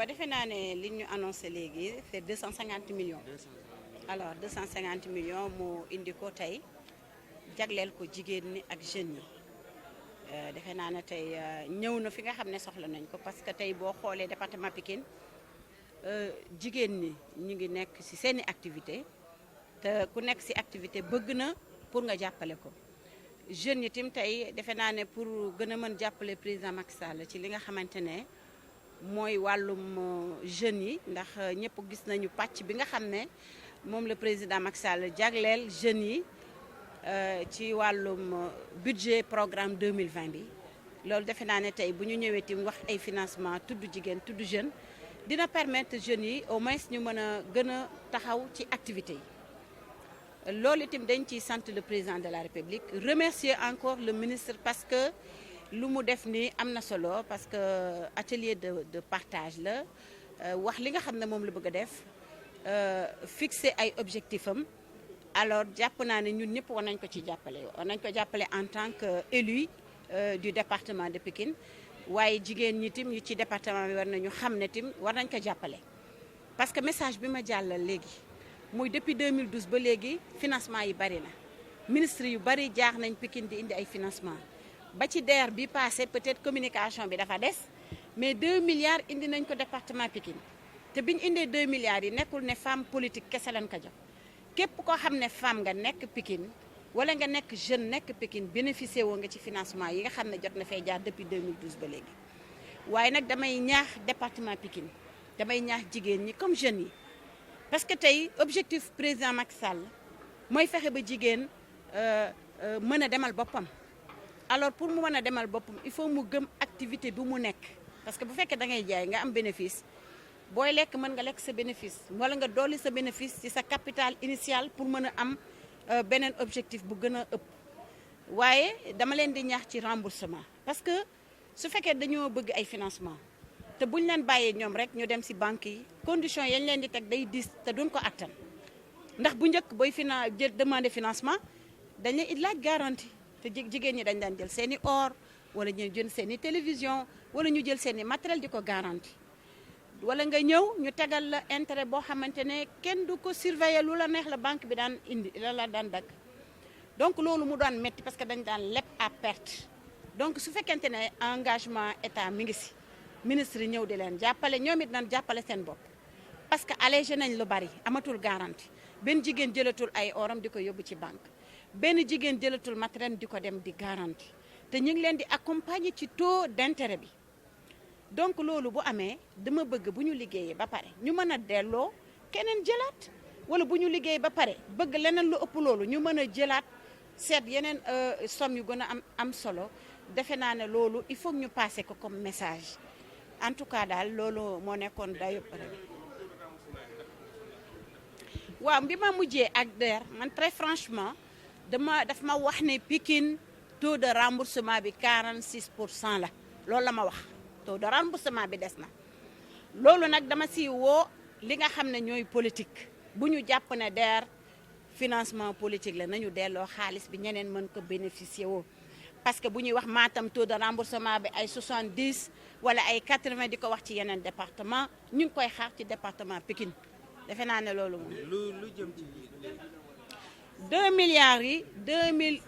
waaw defe naa ne li ñu annoncé léegi c'est 250 millions. Alors 250 millions mu indi ko tey jagleel ko jigéen ñi ak jeunes yi defe naa ne tey ñëw na fi nga xam ne soxla nañ ko parce que tey boo xoolee département Pikine jigéen ñi ñu ngi nekk ci seeni activité te ku nekk ci activité bëgg na pour nga jàppale ko jeunes yi tim tey defe naa ne pour gën a mën jàppale président Macky Sall ci li nga xamante ne mooy wàllum jeunes yi ndax ñëpp gis nañu pàcc bi nga xam ne moom le président Macky Sall jagleel jeunes yi ci wàllum budget programme 2020 bi loolu defe naa ne tey bu ñu ñëwee tim wax ay financement tudd jigéen tudd jeune dina permettre jeunes yi au moins ñu mën a gën a taxaw ci activité yi loolu itam dañ ciy sant le président de la République remercier encore le ministre parce que lu mu def ni am na solo parce que atelier de partage la wax li nga xam ne moom la bëgg a def fixer ay objectifs am alors jàpp naa ne ñun ñëpp war nañ ko ci jàppale war nañ ko jàppale en tant que élu du département de Pikine waaye jigéen ñi tim yu ci département bi war nañu xam ne tim war nañ ko jàppale parce que message bi ma jàllal léegi muy depuis 2012 ba léegi financement yi bari na ministre yu bari jaax nañ Pikine di indi ay financement ba ci DER bi passé peut-être communication bi dafa des mais 2 milliards indi nañ ko département Pikine te biñu indee 2 milliards yi nekkul ne femme politique kese lañ ko jox képp koo xam ne femme nga nekk Pikine wala nga nekk jeune nekk Pikine bénéficié woo nga ci financement yi nga xam ne jot na fay jaar depuis 2012 ba léegi waaye nag damay ñaax département Pikine damay ñaax jigéen ñi comme jeunes yi parce que tey objectif président Macky Sall mooy fexe ba jigéen mën a demal boppam alors pour mu mën a demal boppam il faut mu gëm activité bi mu nekk parce que bu fekkee da ngay jaay nga am bénéfice booy lekk mën nga lekk sa bénéfice wala nga dolli sa bénéfice ci sa capital initial pour mën a am beneen objectif bu gën a ëpp waaye dama leen di ñaax ci remboursement parce que su fekkee dañoo bëgg ay financement te buñ leen bàyyee ñoom rek ñu dem ci banque yi conditions yañ leen di teg day diis te duñ ko attan ndax bu njëkk booy demander financement dañ leen laaj garantie te jigéen ñi dañ daan jël seen i or wala ñu jël seen i télévision wala ñu jël seen i matériel di ko garantie wala nga ñëw ñu tegal la intérêt boo xamante ne kenn du ko surveiller lu la neex la banque bi daan indi la daan dagg donc loolu mu daan métti parce que dañ daan leb à perte donc su fekkente ne engagement état mi ngi ci ministre yi ñëw di leen jàppale ñoom it nañ jàppale seen bopp parce que allégé nañ lu bari amatul garantie benn jigéen jëlatul ay oram di ko yóbbu ci banque benn jigéen jëlatul matériel di ko dem di garantie te ñu ngi leen di accompagner ci taux d'intérêt bi donc loolu bu amee dama bëgg bu ñu liggéeyee ba pare ñu mën a delloo keneen jëlaat wala bu ñu liggéey ba pare bëgg leneen lu ëpp loolu ñu mën a jëlaat seet yeneen somme yu gën a am solo defe naa ne loolu il faut ñu passer ko comme message en tout cas daal loolu moo nekkoon dayo waaw bi ma mujjee ak DER man très franchement daf ma wax ne Pikine taux de remboursement bi 46% la loolu la ma wax taux de remboursement bi des na loolu nag dama si woo li nga xam ne ñooy politique bu ñu jàpp ne DER financement politique la nañu delloo xaalis bi ñeneen mën ko bénéficier woo parce que bu ñuy wax Matam taux de remboursement bi ay 70 wala ay 80 di ko wax ci yeneen département ñu ngi koy xaar ci département Pikine defe naa ne loolu moom. lu jëm ci 2 milliards yi 2000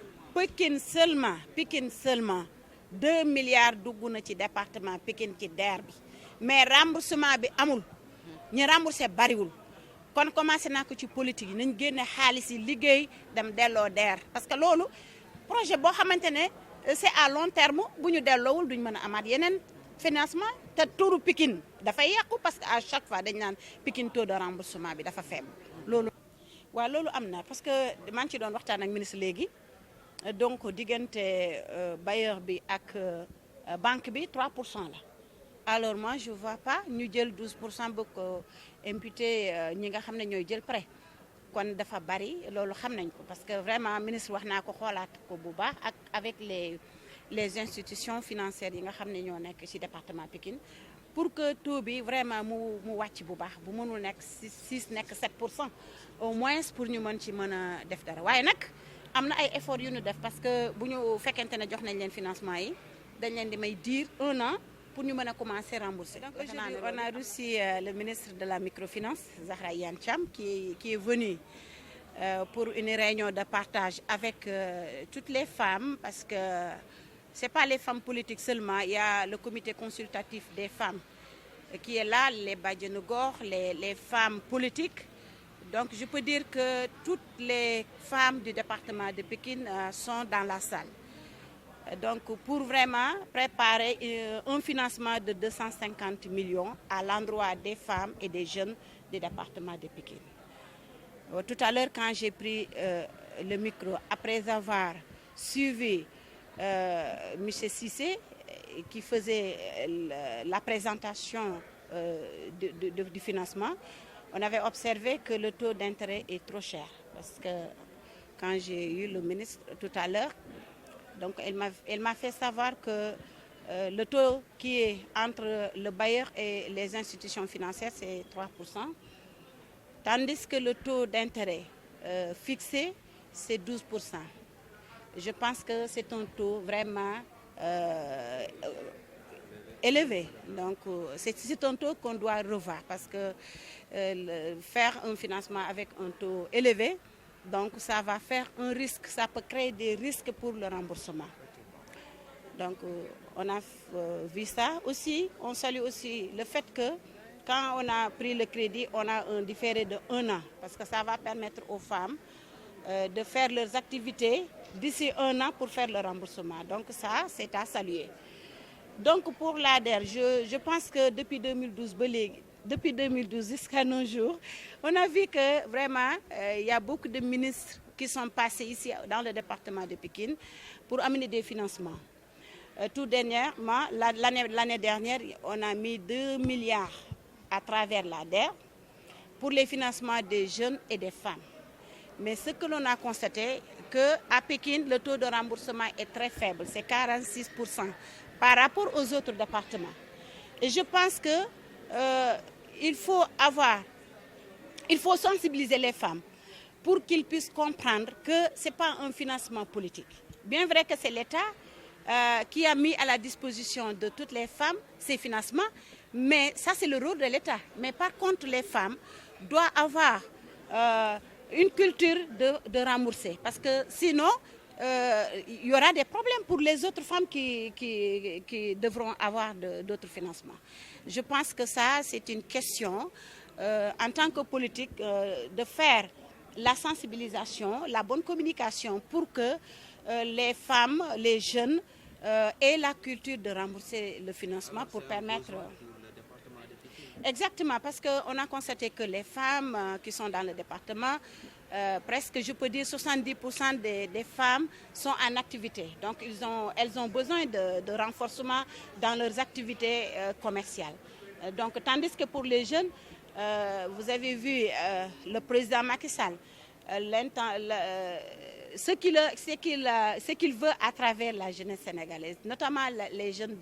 Pikine seulement 2 milliards dugg na ci département Pikine ci DER bi mais remboursement bi amul ñi remboursé bariwul kon commencé naa ko ci politique yi nañ génne xaalis yi liggéey dem delloo DER parce que loolu projet boo xamante ne c'est à long terme bu ñu delloowul duñ mën a amaat yeneen financement te turu Pikine dafay yàqu parce que à chaque fois dañ naan Pikine taux de remboursement bi dafa faible loolu waaw loolu am na parce que maa ngi ci doon waxtaan ak ministre léegi donc diggante bailleur bi ak banque bi 3% la alors moi je vois pas ñu jël 12% bëgg ko imputé ñi nga xam ne ñooy jël prêt kon dafa bari loolu xam nañ ko parce que vraiment ministre wax naa ko xoolaat ko bu baax ak avec les institutions financières yi nga xam ne ñoo nekk ci département Pikine pour que taux bi vraiment mu wàcc bu baax bu mënul nekk 6 nekk 7% au moins pour ñu mën ci mën a def dara waaye nag am na ay efforts yu ñu def parce que bu ñu fekkente ne jox nañ leen financement yi dañ leen di may diir 1 an pour nous commencer à rembourser. Donc aujourd'hui, on a reçu le ministre de la microfinance, Zahra Iyane Thiam, qui est venu pour une réunion de partage avec toutes les femmes, parce que ce n'est pas les femmes politiques seulement, il y a le comité consultatif des femmes qui est là, les Badjanogor, les femmes politiques. Donc je peux dire que toutes les femmes du département de Pékin sont dans la salle. Donc pour vraiment préparer un financement de 250 millions à l'endroit des femmes et des jeunes du département de Pékin. Tout à l'heure, quand j'ai pris le micro, après avoir suivi M. Cissé, qui faisait la présentation du financement, on avait observé que le taux d'intérêt est trop cher. Parce que quand j'ai eu le ministre tout à l'heure, donc elle m'a fait savoir que le taux qui est entre le bailleur et les institutions financières, c'est 3%. Tandis que le taux d'intérêt fixé, c'est 12%. Je pense que c'est un taux vraiment élevé. Donc c'est un taux qu'on doit revoir parce que faire un financement avec un taux élevé, donc ça va faire un risque, ça peut créer des risques pour le remboursement. Donc on a vu ça aussi. On salue aussi le fait que quand on a pris le crédit, on a un différé de 1 an parce que ça va permettre aux femmes de faire leurs activités d'ici 1 an pour faire le remboursement. Donc ça, c'est à saluer. Donc pour l'ADER, je pense que depuis 2012 jusqu'à nos jours, on a vu que vraiment, il y a beaucoup de ministres qui sont passés ici dans le département de Pékin pour amener des financements. Tout dernièrement, l'année dernière, on a mis 2 milliards à travers l'ADER pour les financements des jeunes et des femmes. Mais ce que l'on a constaté, qu'à Pékin, le taux de remboursement est très faible, c'est 46% par rapport aux autres départements. Et je pense qu'il faut sensibiliser les femmes pour qu'ils puissent comprendre que ce n'est pas un financement politique. Bien vrai que c'est l'État qui a mis à la disposition de toutes les femmes ces financements, mais ça c'est le rôle de l'État. Mais par contre, les femmes doivent avoir une culture de rembourser, parce que sinon, il y aura des problèmes pour les autres femmes qui devront avoir d'autres financements. Je pense que ça, c'est une question, en tant que politique, de faire la sensibilisation, la bonne communication pour que les femmes, les jeunes aient la culture de rembourser le financement pour permettre... Exactement, parce qu'on a constaté que les femmes qui sont dans le département, presque, je peux dire, 70% des femmes sont en activité. Donc, elles ont besoin de renforcement dans leurs activités commerciales. Donc, tandis que pour les jeunes, vous avez vu le président Macky Sall, ce qu'il veut à travers la jeunesse sénégalaise, notamment les jeunes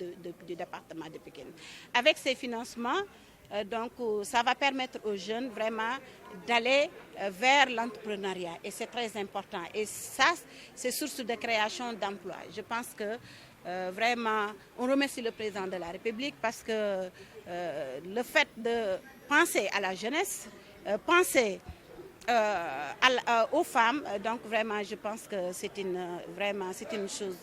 du département de Pékin. Avec ces financements, donc ça va permettre aux jeunes vraiment d'aller vers l'entrepreneuriat et c'est très important. Et ça, c'est source de création d'emplois. Je pense que vraiment, on remercie le président de la République parce que le fait de penser à la jeunesse, penser aux femmes, donc vraiment, je pense que c'est une chose